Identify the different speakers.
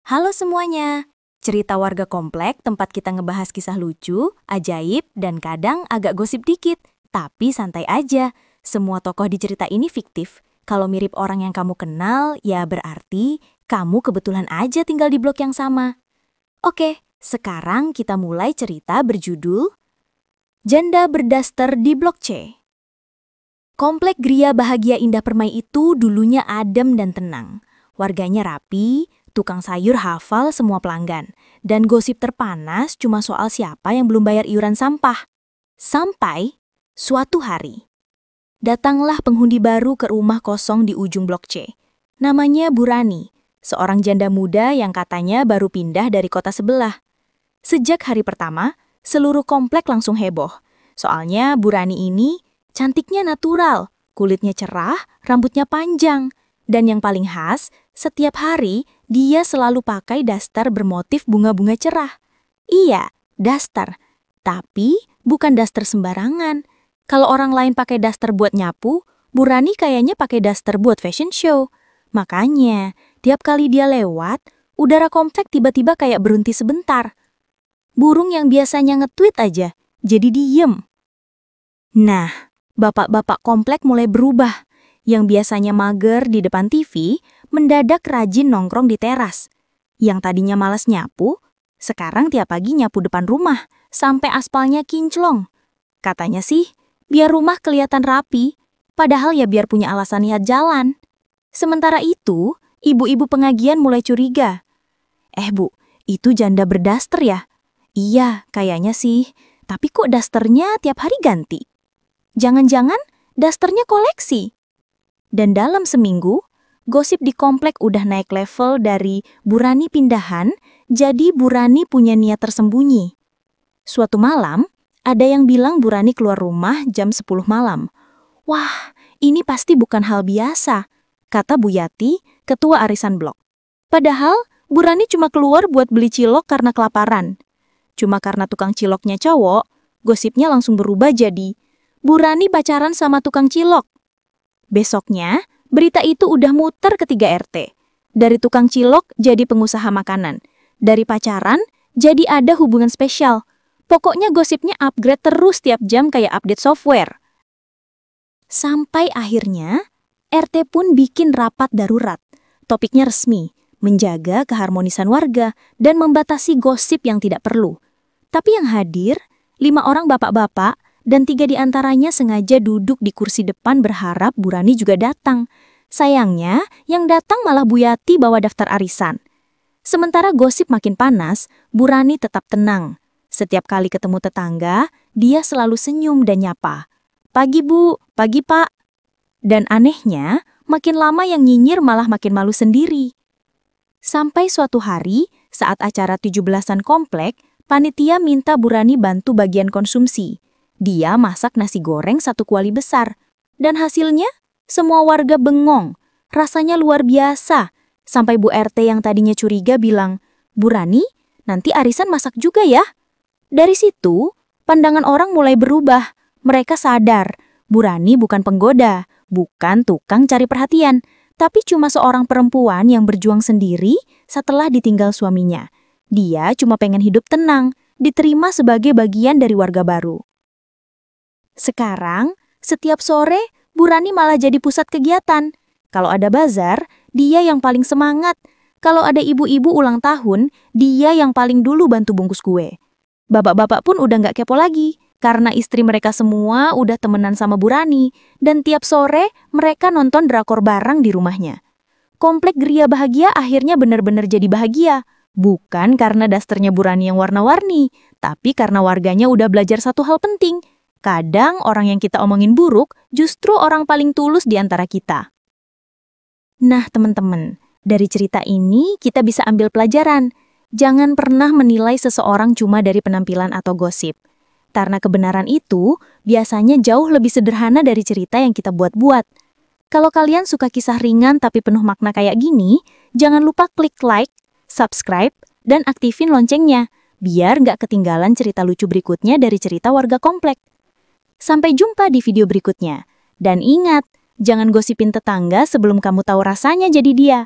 Speaker 1: Halo semuanya! Cerita warga komplek tempat kita ngebahas kisah lucu, ajaib, dan kadang agak gosip dikit. Tapi santai aja, semua tokoh di cerita ini fiktif. Kalau mirip orang yang kamu kenal, ya berarti kamu kebetulan aja tinggal di blok yang sama. Oke, sekarang kita mulai cerita berjudul Janda Berdaster di Blok C. Komplek Gria Bahagia Indah Permai itu dulunya adem dan tenang. Warganya rapi, tukang sayur hafal semua pelanggan, dan gosip terpanas cuma soal siapa yang belum bayar iuran sampah. Sampai suatu hari, datanglah penghuni baru ke rumah kosong di ujung Blok C. Namanya Bu Rani, seorang janda muda yang katanya baru pindah dari kota sebelah. Sejak hari pertama, seluruh komplek langsung heboh. Soalnya Bu Rani ini cantiknya natural, kulitnya cerah, rambutnya panjang. Dan yang paling khas, setiap hari dia selalu pakai daster bermotif bunga-bunga cerah. Iya, daster. Tapi bukan daster sembarangan. Kalau orang lain pakai daster buat nyapu, Bu Rani kayaknya pakai daster buat fashion show. Makanya, tiap kali dia lewat, udara komplek tiba-tiba kayak berhenti sebentar. Burung yang biasanya nge-tweet aja, jadi diem. Nah, bapak-bapak komplek mulai berubah. Yang biasanya mager di depan TV, mendadak rajin nongkrong di teras. Yang tadinya malas nyapu, sekarang tiap pagi nyapu depan rumah, sampai aspalnya kinclong. Katanya sih, biar rumah kelihatan rapi, padahal ya biar punya alasan lihat jalan. Sementara itu, ibu-ibu pengagian mulai curiga. Bu, itu janda berdaster ya? Iya, kayaknya sih. Tapi kok dasternya tiap hari ganti? Jangan-jangan dasternya koleksi? Dan dalam seminggu, gosip di komplek udah naik level dari Bu Rani pindahan, jadi Bu Rani punya niat tersembunyi. Suatu malam, ada yang bilang Bu Rani keluar rumah jam 10 malam. Wah, ini pasti bukan hal biasa, kata Bu Yati, ketua arisan blok. Padahal, Bu Rani cuma keluar buat beli cilok karena kelaparan. Cuma karena tukang ciloknya cowok, gosipnya langsung berubah jadi Bu Rani pacaran sama tukang cilok. Besoknya, berita itu udah muter ke 3 RT. Dari tukang cilok jadi pengusaha makanan. Dari pacaran jadi ada hubungan spesial. Pokoknya gosipnya upgrade terus tiap jam kayak update software. Sampai akhirnya, RT pun bikin rapat darurat. Topiknya resmi, menjaga keharmonisan warga dan membatasi gosip yang tidak perlu. Tapi yang hadir, 5 orang bapak-bapak, dan 3 diantaranya sengaja duduk di kursi depan berharap Bu Rani juga datang. Sayangnya, yang datang malah Bu Yati bawa daftar arisan. Sementara gosip makin panas, Bu Rani tetap tenang. Setiap kali ketemu tetangga, dia selalu senyum dan nyapa. Pagi Bu, pagi Pak. Dan anehnya, makin lama yang nyinyir malah makin malu sendiri. Sampai suatu hari, saat acara 17-an komplek, panitia minta Bu Rani bantu bagian konsumsi. Dia masak nasi goreng 1 kuali besar. Dan hasilnya, semua warga bengong. Rasanya luar biasa. Sampai Bu RT yang tadinya curiga bilang, Bu Rani, nanti arisan masak juga ya? Dari situ, pandangan orang mulai berubah. Mereka sadar, Bu Rani bukan penggoda, bukan tukang cari perhatian, tapi cuma seorang perempuan yang berjuang sendiri setelah ditinggal suaminya. Dia cuma pengen hidup tenang, diterima sebagai bagian dari warga baru. Sekarang, setiap sore, Bu Rani malah jadi pusat kegiatan. Kalau ada bazar, dia yang paling semangat. Kalau ada ibu-ibu ulang tahun, dia yang paling dulu bantu bungkus kue. Bapak-bapak pun udah nggak kepo lagi, karena istri mereka semua udah temenan sama Bu Rani, dan tiap sore mereka nonton drakor bareng di rumahnya. Komplek Gria Bahagia akhirnya benar-benar jadi bahagia. Bukan karena dasternya Bu Rani yang warna-warni, tapi karena warganya udah belajar satu hal penting. Kadang orang yang kita omongin buruk justru orang paling tulus di antara kita. Nah teman-teman, dari cerita ini kita bisa ambil pelajaran. Jangan pernah menilai seseorang cuma dari penampilan atau gosip. Karena kebenaran itu biasanya jauh lebih sederhana dari cerita yang kita buat-buat. Kalau kalian suka kisah ringan tapi penuh makna kayak gini, jangan lupa klik like, subscribe, dan aktifin loncengnya. Biar nggak ketinggalan cerita lucu berikutnya dari cerita warga komplek. Sampai jumpa di video berikutnya. Dan ingat, jangan gosipin tetangga sebelum kamu tahu rasanya jadi dia.